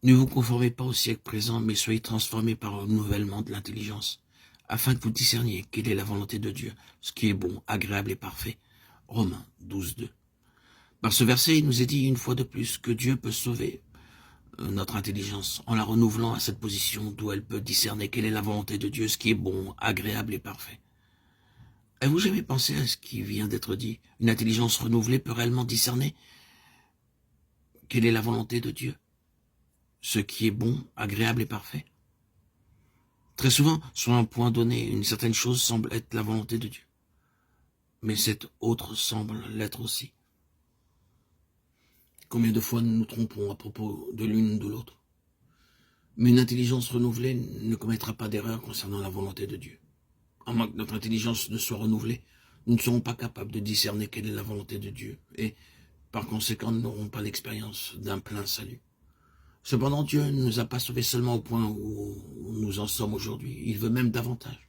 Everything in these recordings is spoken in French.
Ne vous conformez pas au siècle présent, mais soyez transformés par le renouvellement de l'intelligence, afin que vous discerniez quelle est la volonté de Dieu, ce qui est bon, agréable et parfait. Romains 12, 2. Par ce verset, il nous est dit une fois de plus que Dieu peut sauver notre intelligence en la renouvelant à cette position d'où elle peut discerner quelle est la volonté de Dieu, ce qui est bon, agréable et parfait. Avez-vous jamais pensé à ce qui vient d'être dit? Une intelligence renouvelée peut réellement discerner quelle est la volonté de Dieu, ce qui est bon, agréable et parfait. Très souvent, sur un point donné, une certaine chose semble être la volonté de Dieu, mais cette autre semble l'être aussi. Combien de fois nous nous trompons à propos de l'une ou de l'autre? Mais une intelligence renouvelée ne commettra pas d'erreur concernant la volonté de Dieu. À moins que notre intelligence ne soit renouvelée, nous ne serons pas capables de discerner quelle est la volonté de Dieu, et par conséquent, nous n'aurons pas l'expérience d'un plein salut. Cependant, Dieu ne nous a pas sauvés seulement au point où nous en sommes aujourd'hui. Il veut même davantage.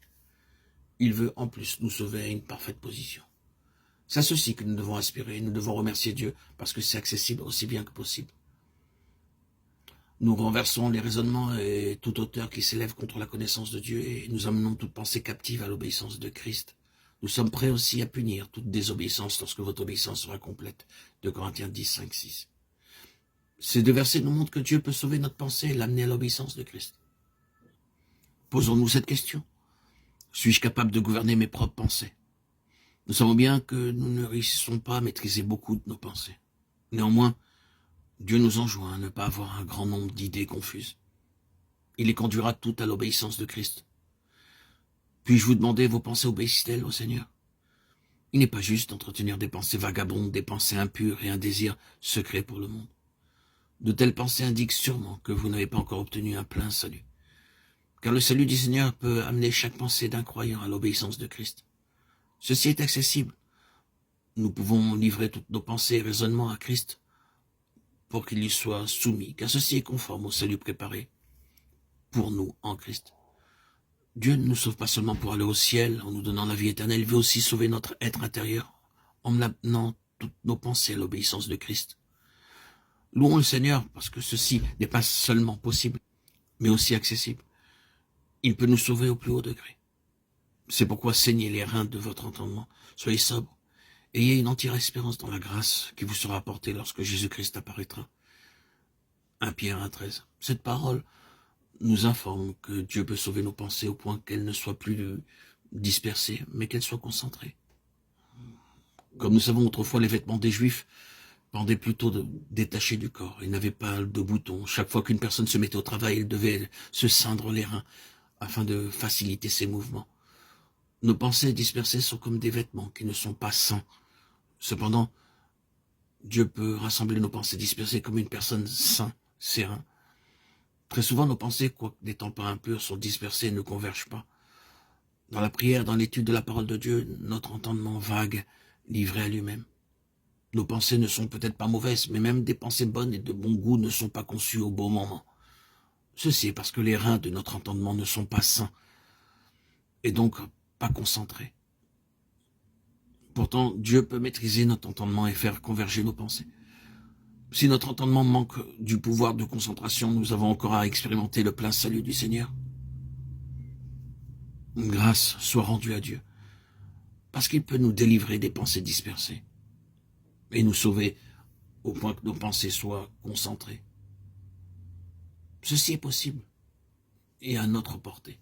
Il veut en plus nous sauver à une parfaite position. C'est à ceci que nous devons aspirer. Nous devons remercier Dieu parce que c'est accessible aussi bien que possible. Nous renversons les raisonnements et toute hauteur qui s'élève contre la connaissance de Dieu et nous amenons toute pensée captive à l'obéissance de Christ. Nous sommes prêts aussi à punir toute désobéissance lorsque votre obéissance sera complète. 2 Corinthiens 10, 5, 6. Ces deux versets nous montrent que Dieu peut sauver notre pensée et l'amener à l'obéissance de Christ. Posons-nous cette question. Suis-je capable de gouverner mes propres pensées? Nous savons bien que nous ne réussissons pas à maîtriser beaucoup de nos pensées. Néanmoins, Dieu nous enjoint à ne pas avoir un grand nombre d'idées confuses. Il les conduira toutes à l'obéissance de Christ. Puis-je vous demander, vos pensées obéissent-elles au Seigneur? Il n'est pas juste d'entretenir des pensées vagabondes, des pensées impures et un désir secret pour le monde. De telles pensées indiquent sûrement que vous n'avez pas encore obtenu un plein salut. Car le salut du Seigneur peut amener chaque pensée d'un croyant à l'obéissance de Christ. Ceci est accessible. Nous pouvons livrer toutes nos pensées et raisonnements à Christ pour qu'il lui soit soumis, car ceci est conforme au salut préparé pour nous en Christ. Dieu ne nous sauve pas seulement pour aller au ciel en nous donnant la vie éternelle, il veut aussi sauver notre être intérieur en amenant toutes nos pensées à l'obéissance de Christ. Louons le Seigneur parce que ceci n'est pas seulement possible, mais aussi accessible. Il peut nous sauver au plus haut degré. C'est pourquoi saignez les reins de votre entendement, soyez sobres, ayez une entière espérance dans la grâce qui vous sera apportée lorsque Jésus-Christ apparaîtra. 1 Pierre 1,13. Cette parole nous informe que Dieu peut sauver nos pensées au point qu'elles ne soient plus dispersées, mais qu'elles soient concentrées. Comme nous savons, autrefois, les vêtements des Juifs pendaient plutôt détachés du corps. Ils n'avaient pas de boutons. Chaque fois qu'une personne se mettait au travail, il devait se ceindre les reins afin de faciliter ses mouvements. Nos pensées dispersées sont comme des vêtements qui ne sont pas sains. Cependant, Dieu peut rassembler nos pensées dispersées comme une personne saine, sereine. Très souvent, nos pensées, quoique n'étant pas impures, sont dispersées et ne convergent pas. Dans la prière, dans l'étude de la parole de Dieu, notre entendement vague, livré à lui-même. Nos pensées ne sont peut-être pas mauvaises, mais même des pensées bonnes et de bon goût ne sont pas conçues au bon moment. Ceci est parce que les reins de notre entendement ne sont pas sains, et donc pas concentrés. Pourtant, Dieu peut maîtriser notre entendement et faire converger nos pensées. Si notre entendement manque du pouvoir de concentration, nous avons encore à expérimenter le plein salut du Seigneur. Grâce soit rendue à Dieu, parce qu'il peut nous délivrer des pensées dispersées et nous sauver au point que nos pensées soient concentrées. Ceci est possible et à notre portée.